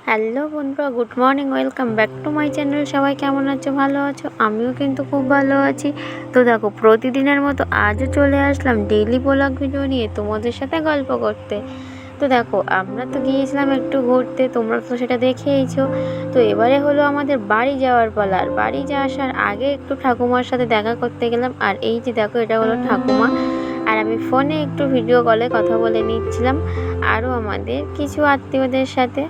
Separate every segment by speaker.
Speaker 1: Hello বন্ধুরা, good morning, welcome back to my channel. সবাই কেমন আছো? ভালো আছো? আমিও কিন্তু খুব ভালো আছি। তো দেখো, প্রতিদিনের মতো আজও চলে আসলাম ডেইলি ব্লগ ভিডিও নিয়ে তোমাদের সাথে গল্প করতে। তো দেখো, আমরা তো গিয়েছিলাম একটু ঘুরতে, তোমরা তো সেটা দেখেইছো। তো এবারে হলো আমাদের বাড়ি যাওয়ার পালা। আর বাড়ি আসার আগে একটু ঠাকুমার সাথে দেখা করতে গেলাম। আর এই যে দেখো, এটা হলো ঠাকুমা। আর আমি ফোনে একটু ভিডিও কলে কথা বলে নিচ্ছিলাম আরও আমাদের কিছু আত্মীয়দের সাথে।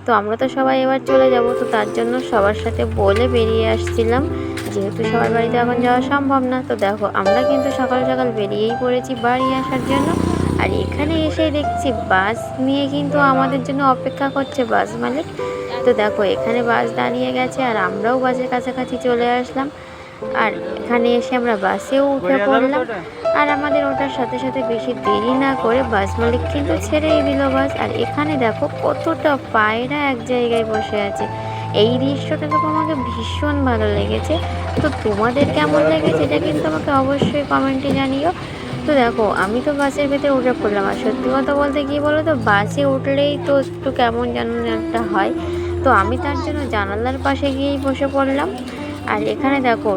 Speaker 1: তো আমরা তো সবাই এবার চলে যাব, তো তার জন্য সবার সাথে বলে বেরিয়ে আসছিলাম, যেহেতু সবার বাড়িতে এখন যাওয়া সম্ভব না। তো দেখো, আমরা কিন্তু সকাল সকাল বেরিয়েই পড়েছি বাড়ি আসার জন্য। আর এখানে এসে দেখছি বাস নিয়ে কিন্তু আমাদের জন্য অপেক্ষা করছে বাস মালিক। তো দেখো, এখানে বাস দাঁড়িয়ে গেছে আর আমরাও বাসের কাছাকাছি চলে আসলাম। আর এখানে এসে আমরা বাসেও উঠে পড়লাম। আর আমাদের ওটার সাথে সাথে বেশি দেরি না করে বাস মালিক কিন্তু ছেড়েই দিল বাস। আর এখানে দেখো কতটা পায়রা এক জায়গায় বসে আছে। এই দৃশ্যটা তো আমাকে ভীষণ ভালো লেগেছে। তো তোমাদের কেমন লেগেছে এটা কিন্তু আমাকে অবশ্যই কমেন্টে জানিও। তো দেখো, আমি তো বাসের ভেতরে উঠে পড়লাম। আর সত্যি কথা বলতে কি বলো তো, বাসে উঠলেই তো একটু কেমন যেন একটা হয়। তো আমি তার জন্য জানালার পাশে গিয়েই বসে পড়লাম। আর এখানে দেখো,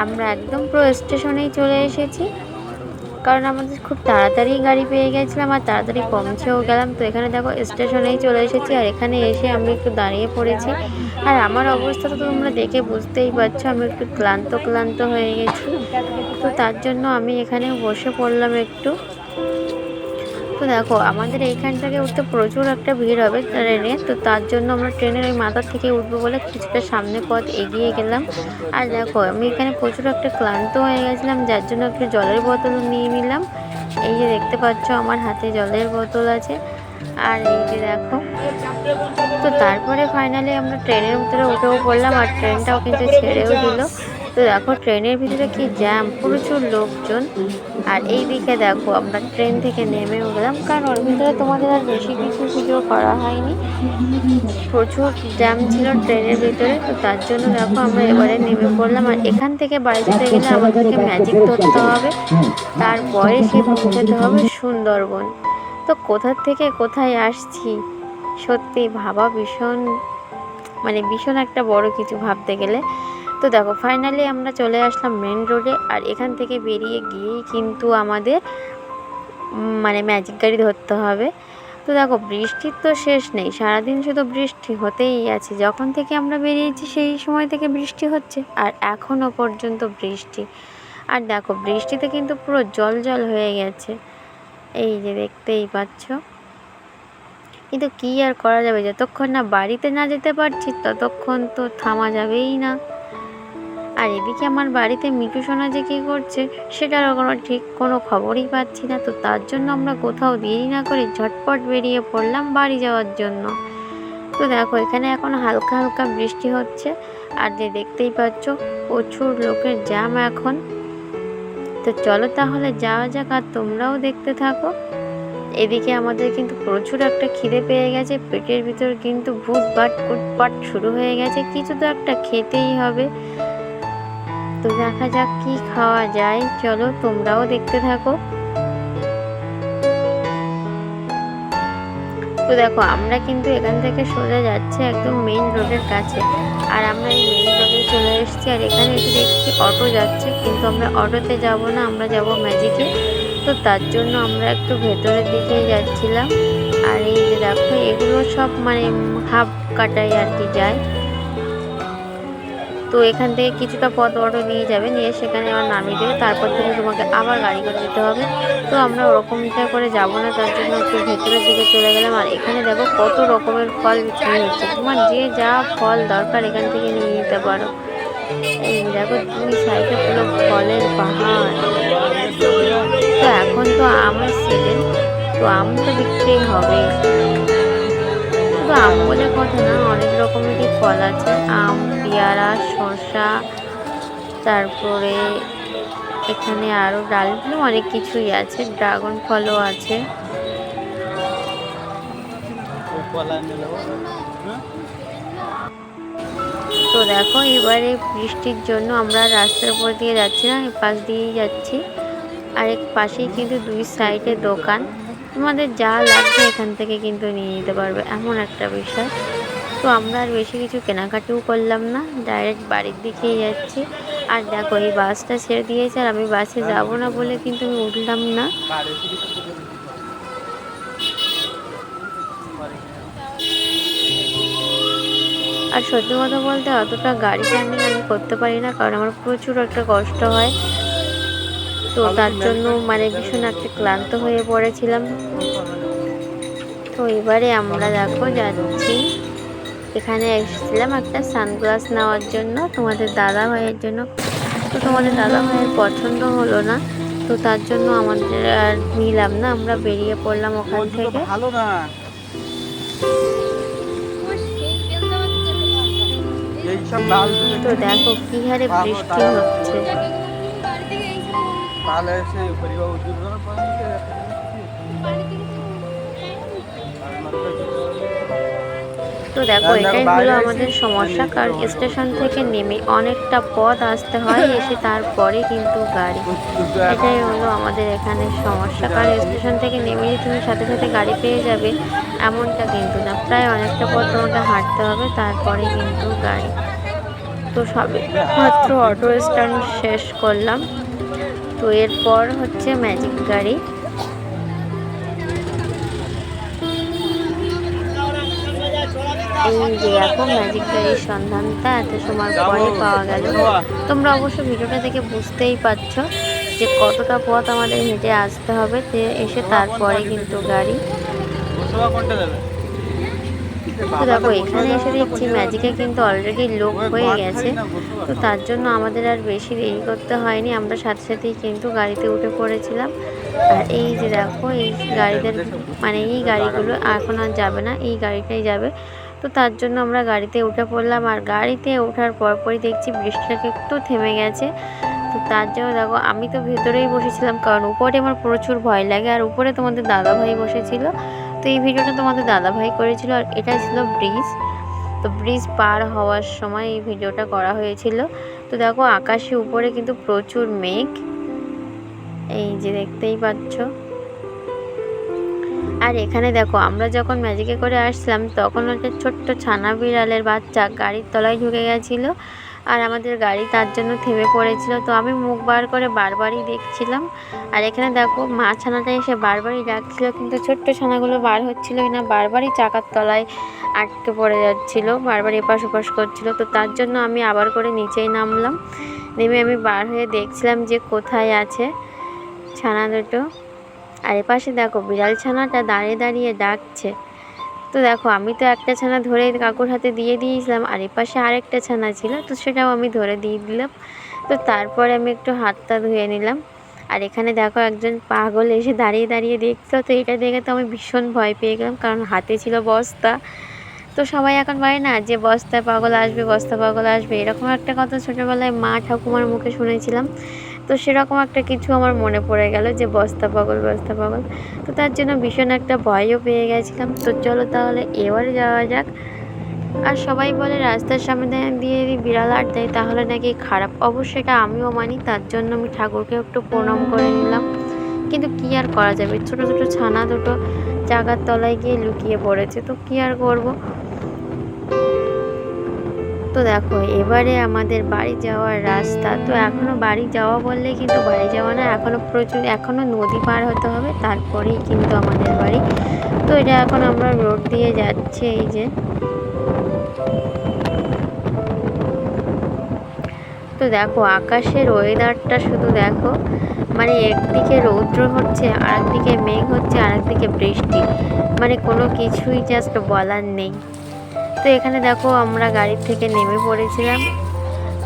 Speaker 1: আমরা একদম পুরো স্টেশনেই চলে এসেছি, কারণ আমাদের খুব তাড়াতাড়ি গাড়ি পেয়ে গেছিলাম আর তাড়াতাড়ি পৌঁছেও গেলাম। তো এখানে দেখো, স্টেশনেই চলে এসেছি। আর এখানে এসে আমি একটু দাঁড়িয়ে পড়েছি। আর আমার অবস্থা তো তোমরা দেখে বুঝতেই পারছো, আমি একটু ক্লান্ত ক্লান্ত হয়ে গেছি। তো তার জন্য আমি এখানে বসে পড়লাম একটু। তো দেখো, আমাদের এইখান থেকে উঠতে প্রচুর একটা ভিড় হবে ট্রেনে। তো তার জন্য আমরা ট্রেনের ওই মাথা থেকে উঠবো বলে কিছুটা সামনে পথ এগিয়ে গেলাম। আর দেখো, আমি এখানে প্রচুর একটা ক্লান্ত হয়ে গেছিলাম, যার জন্য একটু জলের বোতল নিয়ে নিলাম। এই যে দেখতে পাচ্ছ, আমার হাতে জলের বোতল আছে। আর এই যে দেখো, তো তারপরে ফাইনালি আমরা ট্রেনের ভিতরে উঠেও পড়লাম। আর ট্রেনটাও কিন্তু ছেড়েও দিল। তো দেখো, ট্রেনের ভিতরে কি জ্যাম, প্রচুর লোকজন। আর এই দিকে দেখো, আমরা ট্রেন থেকে নেমে উঠলাম, কারণ ওর ভিতরে তোমাদের আর বেশি কিছু ভিডিও করা হয়নি। প্রচুর জ্যাম ছিল ট্রেনের ভিতরে। তো তার জন্য দেখো, আমরা এবারে নেমে পড়লাম। আর এখান থেকে বাড়ি যেতে গেলে আমাদেরকে ম্যাজিক ধরতে হবে, তারপরে সে পৌঁছাতে হবে সুন্দরবন। তো কোথার থেকে কোথায় আসছি, সত্যি ভাবা ভীষণ, ভীষণ একটা বড় কিছু ভাবতে গেলে। তো দেখো, ফাইনালি আমরা চলে আসলাম মেন রোডে। আর এখান থেকে বেরিয়ে গিয়েই কিন্তু আমাদের ম্যাজিক গাড়ি ধরতে হবে। তো দেখো, বৃষ্টির তো শেষ নেই, সারাদিন শুধু বৃষ্টি হতেই আছে। যখন থেকে আমরা বেরিয়েছি সেই সময় থেকে বৃষ্টি হচ্ছে, আর এখনও পর্যন্ত বৃষ্টি। আর দেখো, বৃষ্টিতে কিন্তু পুরো জল জল হয়ে গেছে, এই যে দেখতেই পাচ্ছ। কিন্তু কী আর করা যাবে, যতক্ষণ না বাড়িতে না যেতে পারছি ততক্ষণ তো থামা যাবেই না। আর এদিকে আমার বাড়িতে মিঠু সোনা যে কী করছে সেটারও কোনো খবরই পাচ্ছি না। তো তার জন্য আমরা কোথাও দেরি না করে ঝটপট বেরিয়ে পড়লাম বাড়ি যাওয়ার জন্য। তো দেখো, এখানে এখন হালকা হালকা বৃষ্টি হচ্ছে। আর যে দেখতেই পাচ্ছ, প্রচুর লোকের জ্যাম এখন। তো চলো তাহলে যাওয়া যাক, আর তোমরাও দেখতে থাকো। এদিকে আমাদের কিন্তু প্রচুর একটা খিদে পেয়ে গেছে, পেটের ভিতর কিন্তু ভুটভাট কুটপাট শুরু হয়ে গেছে, কিছু তো একটা খেতেই হবে। তো দেখা যাক কি খাওয়া যায়, চলো তোমরাও দেখতে থাকো। তো দেখো, আমরা কিন্তু এখান থেকে সোজা যাচ্ছি একদম মেইন রোডের কাছে। আর আমরা এই মেইন রোডে চলে এসেছি। আর এখানে এসে দেখছি অটো যাচ্ছে, কিন্তু আমরা অটোতে যাব না, আমরা যাব ম্যাজিকে। তো তার জন্য আমরা একটু ভেতরের দিকেই যাচ্ছিলাম। আর এই যে দেখো, এগুলো সব হাফ কাটাই আর কি যায়। তো এখান থেকে কিছুটা পথ অটো নিয়ে যাবে, নিয়ে সেখানে আবার নামিয়ে দেবে, তারপর থেকে তোমাকে আবার গাড়ি করে যেতে হবে। তো আমরা ওরকমটা করে যাব না, তার জন্য একটু ভেতরের দিকে চলে গেলাম। আর এখানে দেখো কত রকমের ফল বিক্রি হচ্ছে, তোমার যে যা ফল দরকার এখান থেকে নিয়ে নিতে পারো। এই দেখো, দুই সাইডে পুরো ফলের পাহাড়। তো এখন তো আমের সিজন, তো আম তো বিক্রি হবে। শুধু আম বলে কথা না, অনেক রকমেরই ফল আছে, আম, পেয়ারা, শসা, তারপরে এখানে আরও ডালগুলো অনেক কিছুই আছে, ড্রাগন ফলও আছে। তো দেখো, এবারে বৃষ্টির জন্য আমরা রাস্তার উপর দিয়ে যাচ্ছি না, পাশ দিয়েই যাচ্ছি। আর এক পাশেই কিন্তু দুই সাইডে দোকান, তোমাদের যা লাগবে এখান থেকে কিন্তু নিয়ে নিতে পারবে, এমন একটা বিষয়। তো আমরা আর বেশি কিছু কেনাকাটিও করলাম না, ডাইরেক্ট বাড়ির দিকেই যাচ্ছি। আর দেখো এই বাসটা ছেড়ে দিয়েছে আর আমি বাসে যাব না বলে কিন্তু আমি উঠলাম না। আর সত্যি কথা বলতে অতটা গাড়ি জার্নি আমি করতে পারি না, কারণ আমার প্রচুর একটা কষ্ট হয়। তো তার জন্য মানে ভীষণ একটা ক্লান্ত হয়ে পড়েছিলাম। তো এবারে আমরা দেখো যাচ্ছি, এখানে এসেছিলাম একটা সানগ্লাস নেওয়ার জন্য তোমাদের দাদা ভাইয়ের জন্য। তো তোমাদের দাদা ভাইয়ের পছন্দ হলো না, তো তার জন্য আমাদের আর নিলাম না, আমরা বেরিয়ে পড়লাম ওখান থেকে। তো দেখো কি হারে বৃষ্টি হচ্ছে। তো দেখো এটাই হলো আমাদের সমস্যা, কারণ স্টেশন থেকে নেমে অনেকটা পথ আসতে হয়, এসে তারপরে কিন্তু গাড়ি। এটাই হলো আমাদের এখানে সমস্যা, কারণ স্টেশন থেকে নেমে তুমি সাথে সাথে গাড়ি পেয়ে যাবে এমনটা কিন্তু না, প্রায় অনেকটা পথ তোমাকে হাঁটতে হবে, তারপরে কিন্তু গাড়ি। তো সবে মাত্র অটো স্ট্যান্ড শেষ করলাম, তো এরপর হচ্ছে ম্যাজিক গাড়ি। এই যে দেখো ম্যাজিক গাড়ির সন্ধানটা এত সময় পরে পাওয়া গেল। তোমরা অবশ্য ভিডিওটা দেখে বুঝতেই পারছো যে কতটা পথ আমাদের হেঁটে আসতে হবে, এসে তারপরে কিন্তু গাড়ি। তো দেখো এখানে এসে দেখছি ম্যাজিকে কিন্তু অলরেডি লোক হয়ে গেছে, তো তার জন্য আমাদের আর বেশি দেরি করতে হয়নি, আমরা সাথে সাথেই কিন্তু গাড়িতে উঠে পড়েছিলাম। আর এই যে দেখো এই গাড়িদের মানে এই গাড়িগুলো এখন আর যাবে না, এই গাড়িটাই যাবে। তো তার জন্য আমরা গাড়িতে উঠে পড়লাম, আর গাড়িতে ওঠার পরপরই দেখছি বৃষ্টিটা একটু থেমে গেছে। তো তার জন্য দেখো আমি তো ভেতরেই বসেছিলাম, কারণ উপরে আমার প্রচুর ভয় লাগে, আর উপরে তোমাদের দাদাভাই বসেছিল। তো এই ভিডিওটা তোমাদের দাদাভাই করেছিল, আর এটা ছিল ব্রিজ। তো ব্রিজ পার হওয়ার সময় এই ভিডিওটা করা হয়েছিল। তো দেখো আকাশে উপরে কিন্তু প্রচুর মেঘ, এই যে দেখতেই পাচ্ছ। আর এখানে দেখো আমরা যখন ম্যাজিকে করে আসলাম তখন একটা ছোট্ট ছানা বিড়ালের বাচ্চা গাড়ির তলায় ঢুকে গেছিলো, আর আমাদের গাড়ি তার জন্য থেমে পড়েছিল। তো আমি মুখ বার করে বারবারই দেখছিলাম, আর এখানে দেখো মা ছানাটা এসে বারবারই ডাকছিল, কিন্তু ছোট্ট ছানাগুলো বার হচ্ছিলোই না, বারবারই চাকার তলায় আটকে পড়ে যাচ্ছিলো, বারবার এপাশ ওপাশ করছিল। তো তার জন্য আমি আবার করে নিচেই নামলাম, নেমে আমি বার হয়ে দেখছিলাম যে কোথায় আছে ছানা দুটো। আর এপাশে দেখো বিড়াল ছানাটা দাঁড়িয়ে দাঁড়িয়ে ডাকছে। তো দেখো আমি তো একটা ছানা ধরে কাকুর হাতে দিয়ে দিয়েছিলাম, আর এপাশে আরেকটা ছানা ছিল, তো সেটাও আমি ধরে দিয়ে দিলাম। তো তারপরে আমি একটু হাতটা ধুয়ে নিলাম। আর এখানে দেখো একজন পাগল এসে দাঁড়িয়ে দাঁড়িয়ে দেখতো, তো এটা দেখে তো আমি ভীষণ ভয় পেয়ে গেলাম, কারণ হাতে ছিল বস্তা। তো সবাই এখন বলে না যে বস্তায় পাগল আসবে, বস্তা পাগল আসবে, এরকম একটা কথা ছোটোবেলায় মা ঠাকুমার মুখে শুনেছিলাম। তো সেরকম একটা কিছু আমার মনে পড়ে গেল যে বস্তা পাগল বস্তা পাগল। তো তার জন্য ভীষণ একটা ভয়ও পেয়ে গেছিলাম। তো চলো তাহলে এবারে যাওয়া যাক। আর সবাই বলে রাস্তার সামনে দিয়ে যদি বিড়াল আট দেয় তাহলে নাকি খারাপ, অবশ্যই এটা আমিও মানি, তার জন্য আমি ঠাকুরকে একটু প্রণাম করে নিলাম। কিন্তু কী আর করা যাবে, ছোটো ছোটো ছানা দুটো চাকার তলায় গিয়ে লুকিয়ে পড়েছে, তো কী আর করবো। তো দেখো এবারে আমাদের বাড়ি যাওয়ার রাস্তা। তো এখনও বাড়ি যাওয়া বললে কিন্তু বাড়ি যাওয়া না, এখনও নদী পার হতে হবে, তারপরেই কিন্তু আমাদের বাড়ি। তো এটা এখন আমরা রোড দিয়ে যাচ্ছি, এই যে। তো দেখো আকাশের ওয়েদারটা শুধু দেখো, মানে একদিকে রৌদ্র হচ্ছে, আরেকদিকে মেঘ হচ্ছে, আরেকদিকে বৃষ্টি, মানে কোনো কিছুই জাস্ট বলার নেই। তো এখানে দেখো আমরা গাড়ি থেকে নেমে পড়েছিলাম,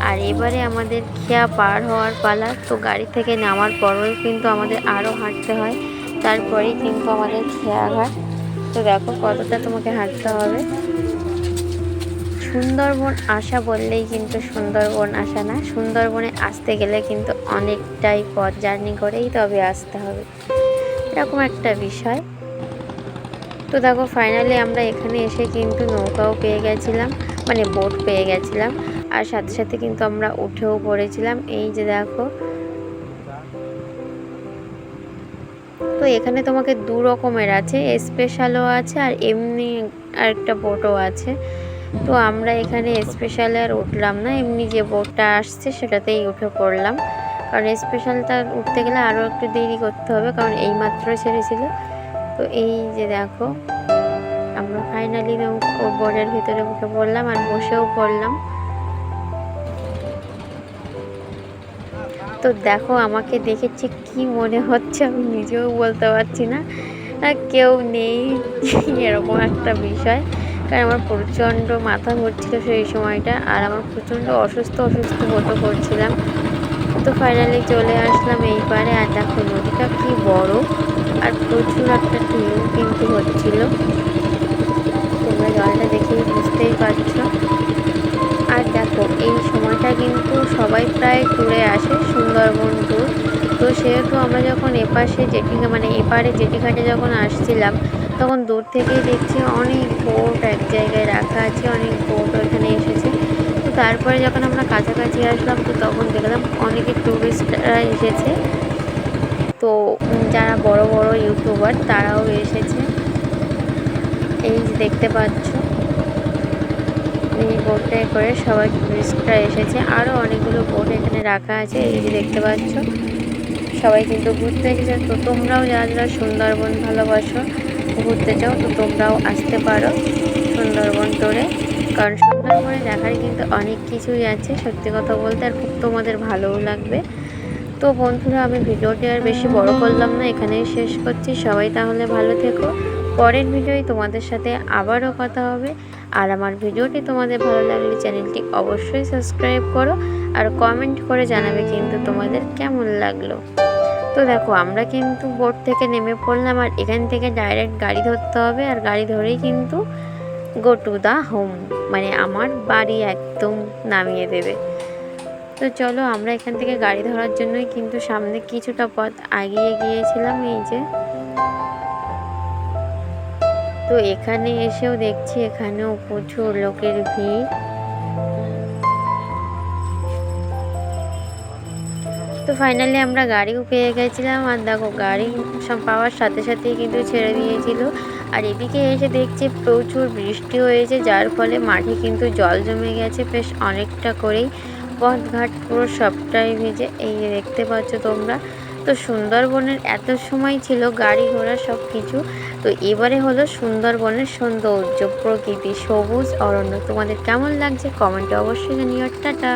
Speaker 1: আর এবারে আমাদের খেয়া পার হওয়ার পালা। তো গাড়ি থেকে নামার পরেও কিন্তু আমাদের আরও হাঁটতে হয়, তারপরেই কিন্তু আমাদের খেয়াঘাট। তো দেখো কতটা তোমাকে হাঁটতে হবে। সুন্দরবন আসা বললেই কিন্তু সুন্দরবন আসা না, সুন্দরবনে আসতে গেলে কিন্তু অনেকটাই পথ জার্নি করেই তবে আসতে হবে, এরকম একটা বিষয়। তো দেখো ফাইনালি আমরা এখানে এসে কিন্তু নৌকাও পেয়ে গেছিলাম, মানে বোট পেয়ে গেছিলাম, আর সাথে সাথে কিন্তু আমরা উঠেও পড়েছিলাম, এই যে দেখো। তো এখানে তোমাকে দু রকমের আছে, স্পেশালও আছে আর এমনি আরেকটা বোটও আছে। তো আমরা এখানে স্পেশালে আর উঠলাম না, এমনি যে বোটটা আসছে সেটাতেই উঠে পড়লাম, কারণ স্পেশালটা উঠতে গেলে আরও একটু দেরি করতে হবে, কারণ এইমাত্র ছেড়েছিল। তো এই যে দেখো আমরা ফাইনালি বোর্ডের ভিতরে উঠে পড়লাম আর বসেও পড়লাম। তো দেখো আমাকে দেখেছি কি মনে হচ্ছে আমি নিজেও বলতে পারছি না, কেউ নেই এরকম একটা বিষয়। কারণ আমার প্রচণ্ড মাথা ঘুরছিল সেই সময়টা, আর আমার প্রচণ্ড অসুস্থ বোধও করছিলাম। তো ফাইনালি চলে আসলাম এই পারে। আর দেখো নদীটা কি বড়, আর প্রচুর একটা ঢেউ কিন্তু হচ্ছিল, তোমরা জলটা দেখেই বুঝতেই পারছো। আর দেখো এই সময়টা কিন্তু সবাই প্রায় ট্যুরে আসে, সুন্দরবন ট্যুর। তো সেহেতু আমরা যখন এপাশে এপারে জেটিঘাটে যখন আসছিলাম, তখন দূর থেকেই দেখছি অনেক বোট এক জায়গায় রাখা আছে, অনেক বোট ওইখানে এসেছে। তো তারপরে যখন আমরা কাছাকাছি আসলাম, তো তখন দেখলাম অনেকে ট্যুরিস্টরা এসেছে। তো যারা বড় বড় ইউটিউবার তারাও এসেছে, এই যে দেখতে পাচ্ছ এই বোটটায় করে সবাই টুরিস্টরা এসেছে। আরও অনেকগুলো বোট এখানে রাখা আছে, এই যে দেখতে পাচ্ছ সবাই কিন্তু ঘুরতে এসেছে। তো তোমরাও যারা যারা সুন্দরবন ভালোবাসো, ঘুরতে চাও, তো তোমরাও আসতে পারো সুন্দরবন ট্যুরে, কারণ সুন্দরবনে দেখার কিন্তু অনেক কিছুই আছে সত্যি কথা বলতে, আর খুব তোমাদের ভালোও লাগবে। তো বন্ধুরা আমি ভিডিওটি আর বেশি বড় করলাম না, এখানেই শেষ করছি। সবাই তাহলে ভালো থেকো, পরের ভিডিওয় তোমাদের সাথে আবারও কথা হবে। আর আমার ভিডিওটি তোমাদের ভালো লাগলে চ্যানেলটি অবশ্যই সাবস্ক্রাইব করো, আর কমেন্ট করে জানাবে কিন্তু তোমাদের কেমন লাগলো। তো দেখো আমরা কিন্তু বোট থেকে নেমে পড়লাম, আর এখান থেকে ডাইরেক্ট গাড়ি ধরতে হবে, আর গাড়ি ধরেই কিন্তু গো টু দ্য হোম, মানে আমার বাড়ি একদম নামিয়ে দেবে। তো চলো আমরা এখান থেকে গাড়ি ধরার জন্যই কিন্তু সামনে কিছুটা পথ এগিয়ে গিয়েছিলাম, এই যে। তো এখানে এসেও দেখছি এখানেও প্রচুর লোকের ভিড়। তো ফাইনালি আমরা গাড়িও পেয়ে গেছিলাম, আর দেখো গাড়ি সব পাওয়ার সাথে সাথেই কিন্তু ছেড়ে দিয়েছিল। আর এদিকে এসে দেখছি প্রচুর বৃষ্টি হয়েছে, যার ফলে মাঠে কিন্তু জল জমে গেছে বেশ অনেকটা করেই, পথঘাট পুরো সবটাই ভেজে, এই যে দেখতে পাচ্ছ তোমরা। তো সুন্দরবনের এত সময় ছিল গাড়ি ঘোড়া সব কিছু, তো এবারে হলো সুন্দরবনের সৌন্দর্য, প্রকৃতি, সবুজ অরণ্য। তোমাদের কেমন লাগছে কমেন্টে অবশ্যই জানিও। টাটা।